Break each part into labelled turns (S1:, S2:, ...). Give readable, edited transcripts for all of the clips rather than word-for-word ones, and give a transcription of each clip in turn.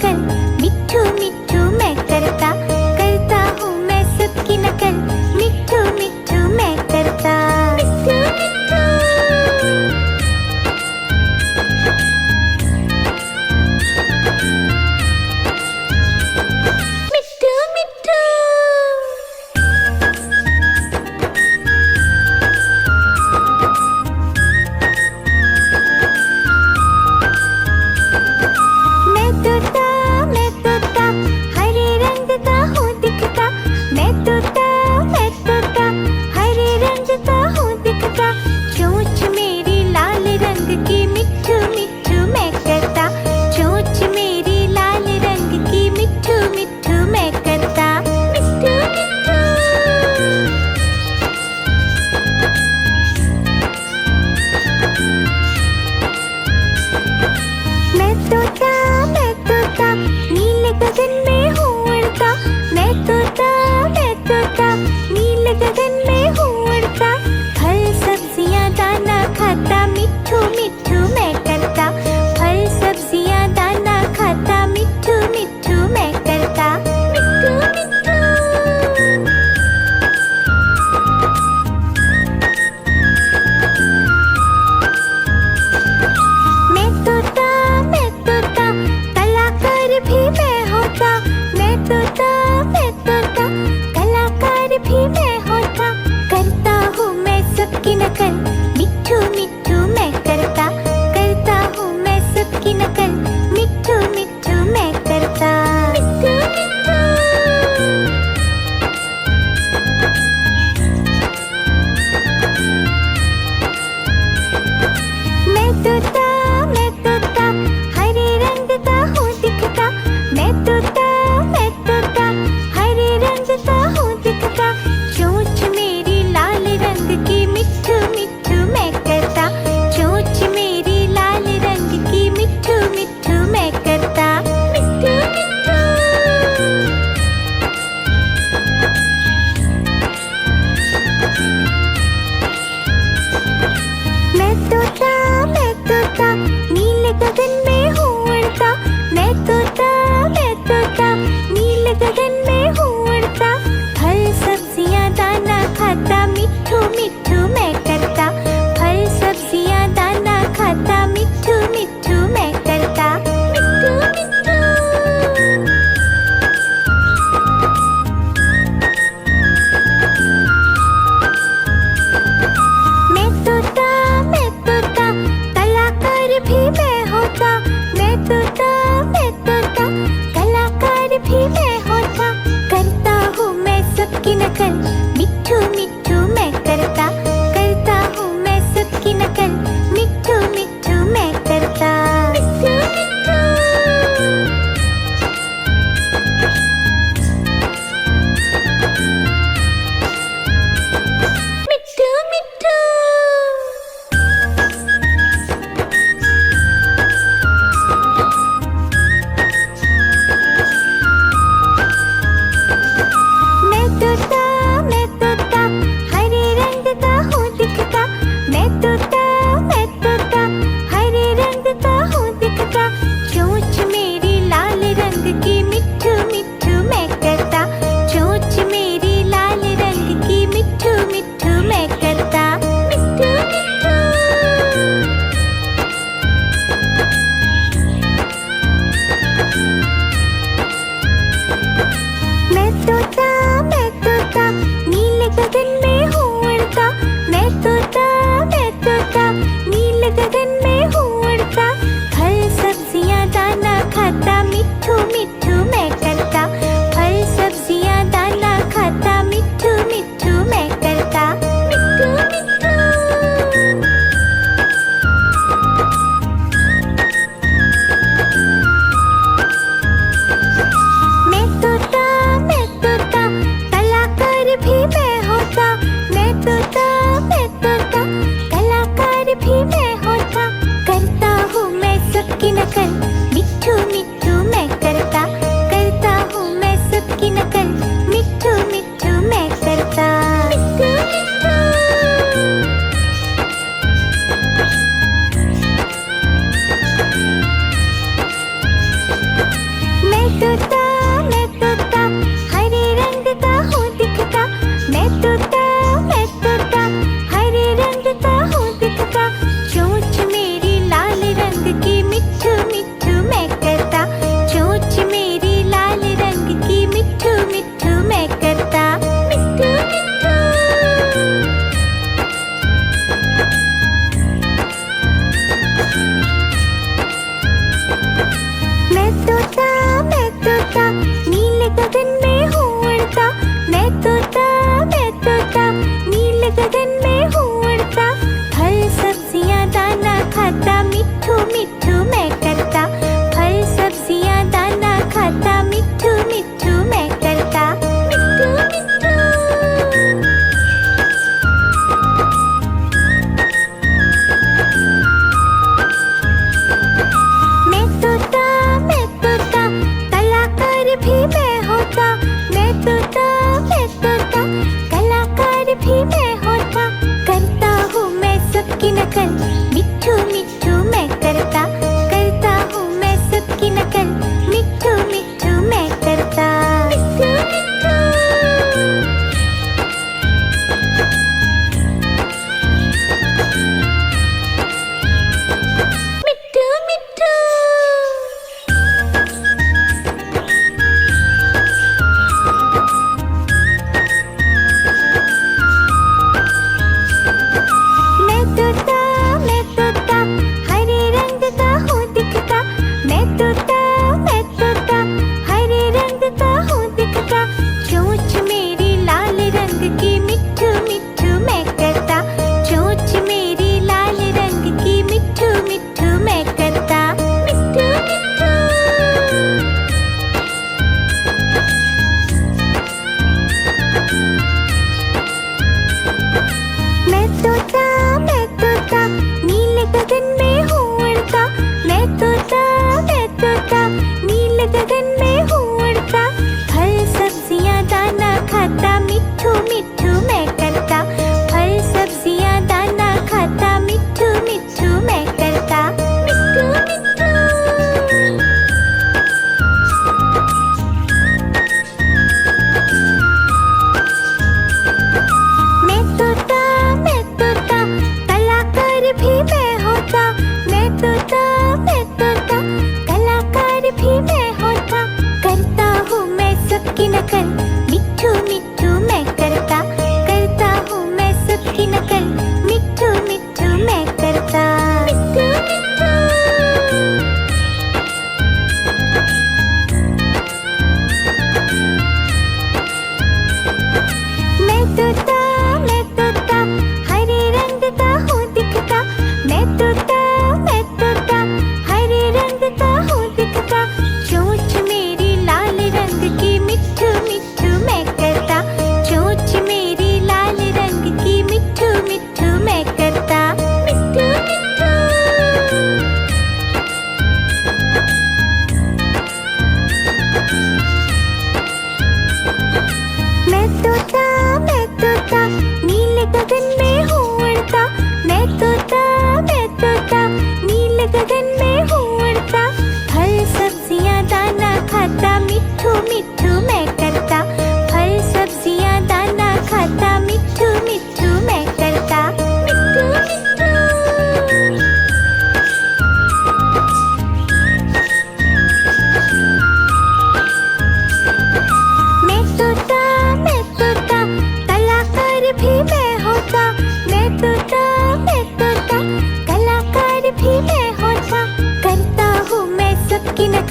S1: नकल, मिट्ठू मिट्ठू मैं करता, करता हूँ मैं सबकी नकल, मिट्ठू मिट्ठू मैं करता। मिट्ठू मिट्ठू मिट्ठू मिट्ठू। मैं तोता हरे रंग का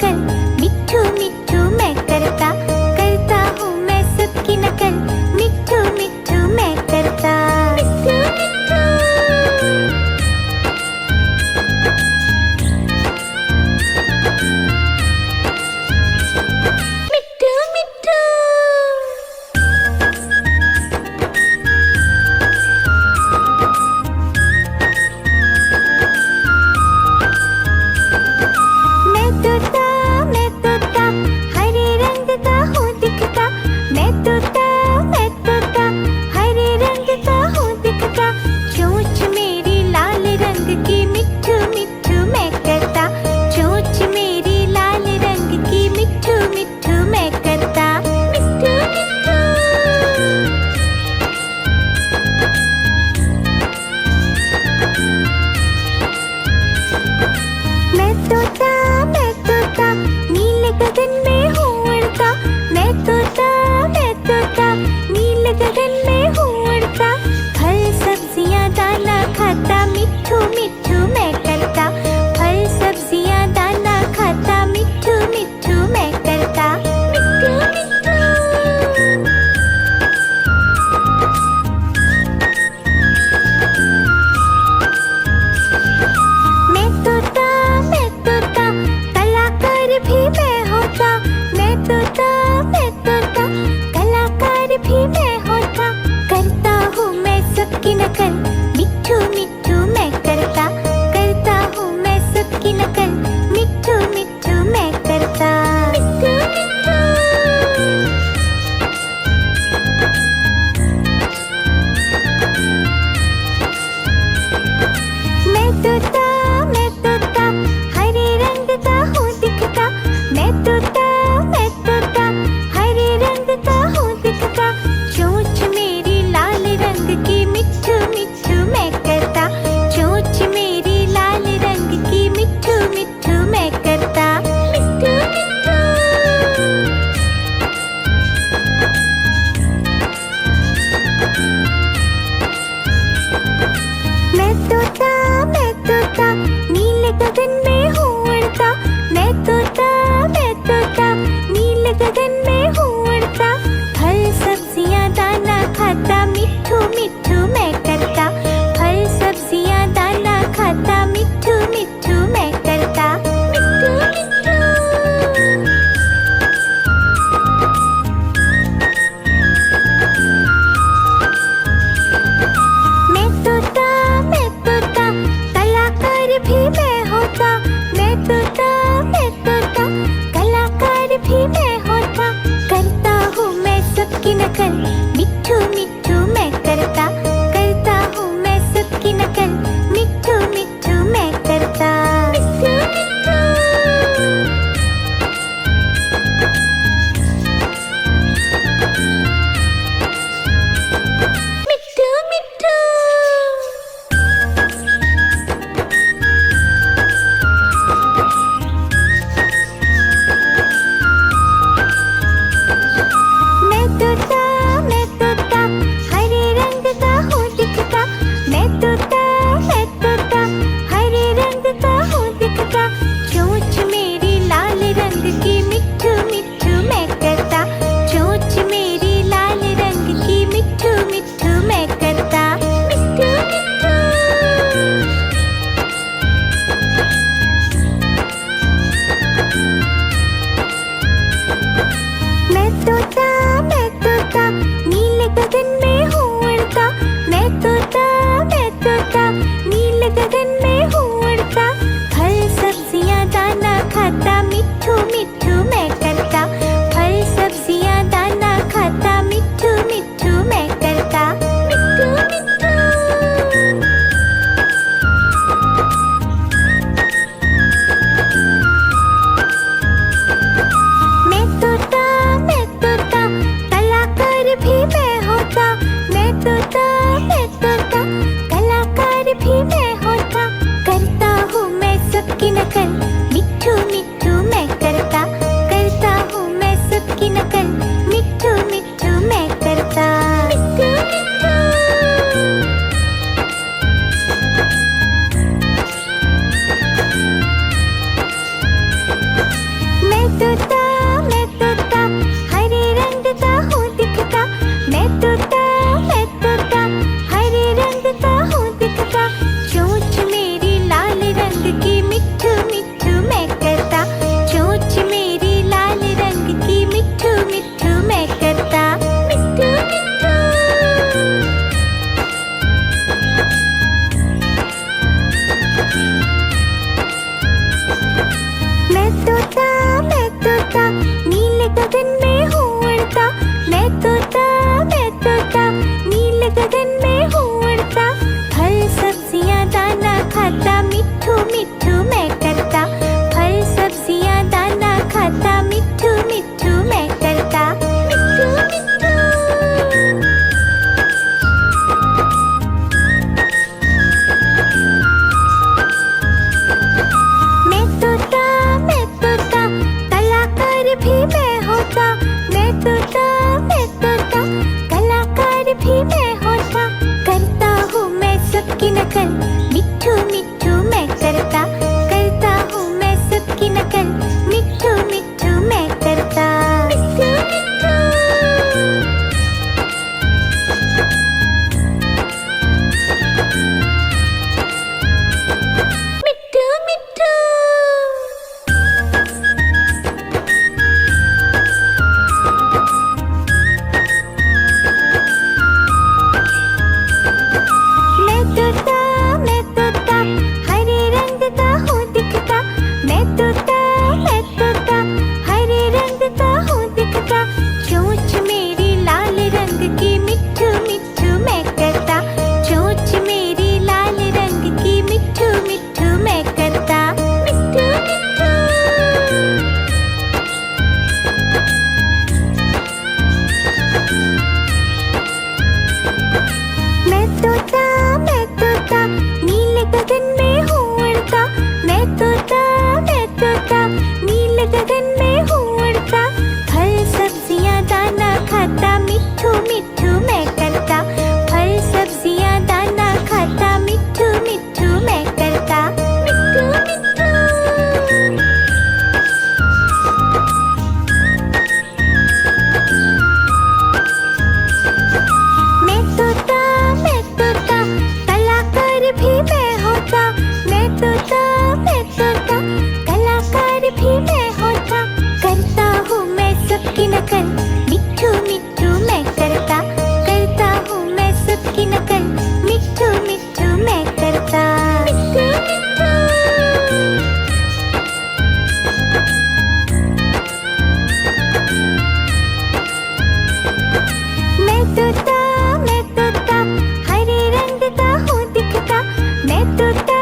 S1: नकल, मिट्ठू मिट्ठू मैं करता, करता हूँ मैं सबकी नकल, मिट्ठू मिट्ठू मैं करता। मिट्ठू मिट्ठू मिट्ठू मिट्ठू मैं तोता हरे रंग का हूँ दिखता, मैं तोता हरे रंग का हूँ दिखता, चोंच मेरी लाल रंग की, मिट्ठू मिट्ठू मैं करता, चोंच मेरी लाल रंग की, मिट्ठू मिट्ठू मैं करता। मिट्ठू मिट्ठू मैं तोता नीले गगन में हूँ उड़ता, मैं तोता नीले गगन में हूँ उड़ता, फल सब्जियाँ दाना खाता, मिट्ठू मिट्ठू मैं करता, फल सब्जियाँ दाना खाता, मिट्ठू मिट्ठू मैं करता। मिट्ठू मिट्ठू मैं तोता कलाकार भी मैं होता, मैं तोता कलाकार भी मैं होता, करता हूँ मैं सबकी नकल, मिट्ठू मिट्ठू मैं करता, करता हूँ मैं सबकी नकल, मिट्ठू मिट्ठू मैं करता। मिट्ठू मिट्ठू मैं तोता हरे रंग का हूँ दिखता, मैं तोता हरे रंग का हूँ दिखता, चोंच मेरी लाल रंग की, मिट्ठू मिट्ठू मैं करता, चोंच मेरी लाल रंग की, मिट्ठू मिट्ठू मैं करता। मिट्ठू मिट्ठू मैं तोता नीले गगन में हूँ उड़ता, मैं तोता नीले गगन में हूँ उड़ता, फल सब्जियाँ दाना खाता, मिट्ठू मिट्ठू मैं करता, फल सब्जियाँ दाना खाता, मिट्ठू मिट्ठू मैं करता। मिट्ठू मिट्ठू मैं तोता कलाकार भी मैं होता, मैं तोता कलाकार भी मैं होता, करता हूँ मैं सबकी नकल, मिट्ठू मिट्ठू मैं करता, करता हूँ मैं सबकी नकल, मिट्ठू मिट्ठू मैं करता। मिट्ठू मिट्ठू मिट्ठू मिट्ठू मैं तोता हरे रंग का हूँ दिखता, मैं तोता हरे रंग का हूँ दिखता, चोंच मेरी लाल रंग की, मिट्ठू मिट्ठू मैं करता, चोंच मेरी लाल रंग की, मिट्ठू मिट्ठू मैं करता। मिट्ठू मिट्ठू मैं तोता नीले गगन में हूँ उड़ता, मैं तोता नीले गगन में हूँ उड़ता, फल सब्जियाँ दाना खाता, मिट्ठू मिट्ठू मैं करता, फल सब्जियाँ दाना खाता, मिट्ठू मिट्ठू मैं करता। मिट्ठू मिट्ठू मैं तोता कलाकार भी मैं होता, मैं तोता कलाकार भी मैं होता, करता हूँ मैं सबकी नकल, मिट्ठू मिट्ठू मैं करता, मैं तोता नीले गगन में हूँ उड़ता। मैं तोता नीले गगन में हूँ उड़ता। फल सब्जियाँ दाना खाता मिट्ठू मिट्ठू मैं करता। फल सब्जियाँ दाना खाता मिट्ठू मिट्ठू मैं करता। मिट्ठू मिट्ठू। मैं तोता कलाकार भी मैं होता। मैं तोता कलाकार भी मैं होता। करता हूँ मैं सबकी नकल मिट्ठू मिट्ठू मैं करता। करता हूँ मैं सबकी नकल मिट्ठू मिट्ठू मैं करता। मिट्ठू मिट्ठू। मिट्ठू मिट्ठू। मैं तोता हरे रंग का हूँ दिखता। मैं तोता हरे रंग का हूँ दिखता। चोंच मेरी लाल रंग की मिट्ठू मिट्ठू मैं करता। चोंच मेरी लाल रंग की मिट्ठू मिट्ठू मैं करता। मिट्ठू मिट्ठू। मैं तोता नीले गगन में हूँ उड़ता। मैं तोता नीले गगन में हूँ उड़ता। फल सब्जियाँ दाना खाता मिट्ठू मिट्ठू मैं करता। फल सब्जियाँ दाना खाता मिट्ठू मिट्ठू मैं करता। मिट्ठू मिट्ठू। मैं तोता कलाकार भी मैं होता। मैं तोता कलाकार भी मैं होता। करता हूँ मैं सबकी नकल मिट्ठू मिट्ठू मैं करता। करता हूँ मैं सबकी नकल मिट्ठू मिट्ठू मैं करता। मिट्ठू मिट्ठू। मैं तोता हरे रंग का हूँ दिखता। मैं तोता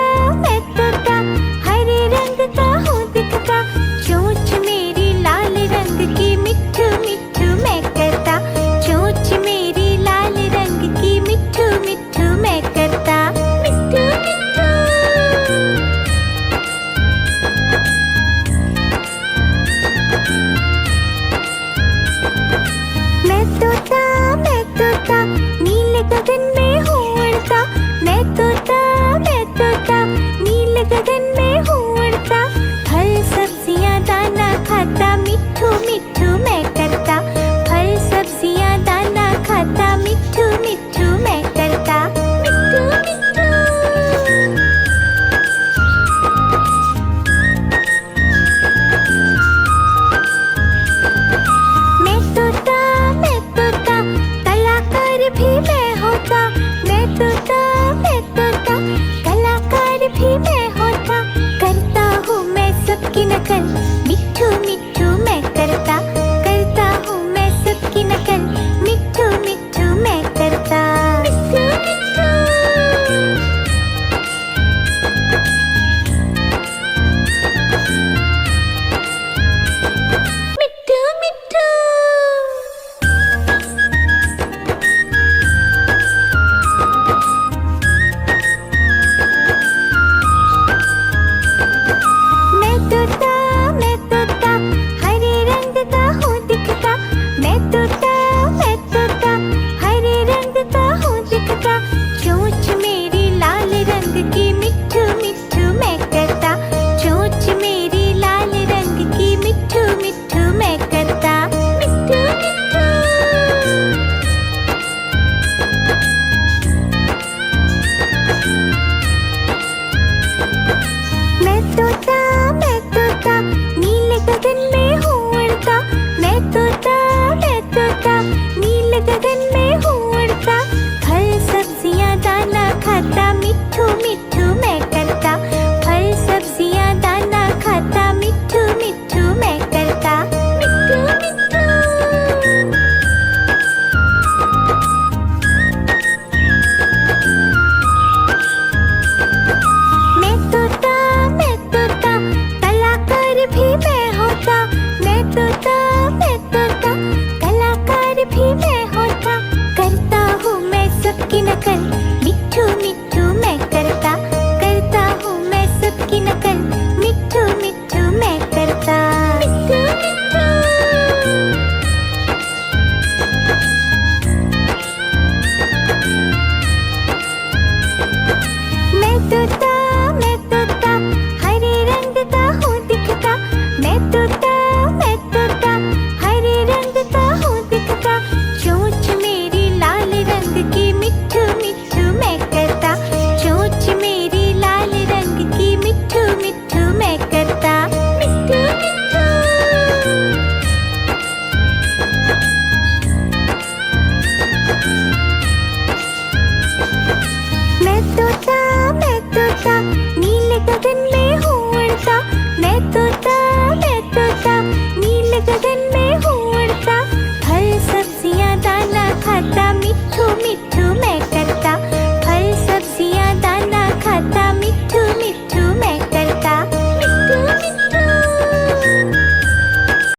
S1: हरे रंग का हूँ दिखता। चोंच मेरी लाल रंग की मिट्ठू मिट्ठू मैं करता। चोंच मेरी लाल रंग की मिट्ठू मिट्ठू मैं करता। मिट्ठू मिट्ठू। मैं तोता नीले गगन में हूँ उड़ता। मैं तोता नीले गगन में हूँ उड़ता। फल सब्जियाँ दाना खाता मिट्ठू मिट्ठू मैं करता। फल सब्जियाँ दाना खाता मिट्ठू मिट्ठू मैं करता। मिट्ठू मिट्ठू। मैं तोता कलाकार भी मैं होता। मैं तोता कलाकार भी मैं होता। करता हूँ मैं सबकी नकल मिट्ठू मिट्ठू मैं करता। करता हूँ मैं सबकी नकल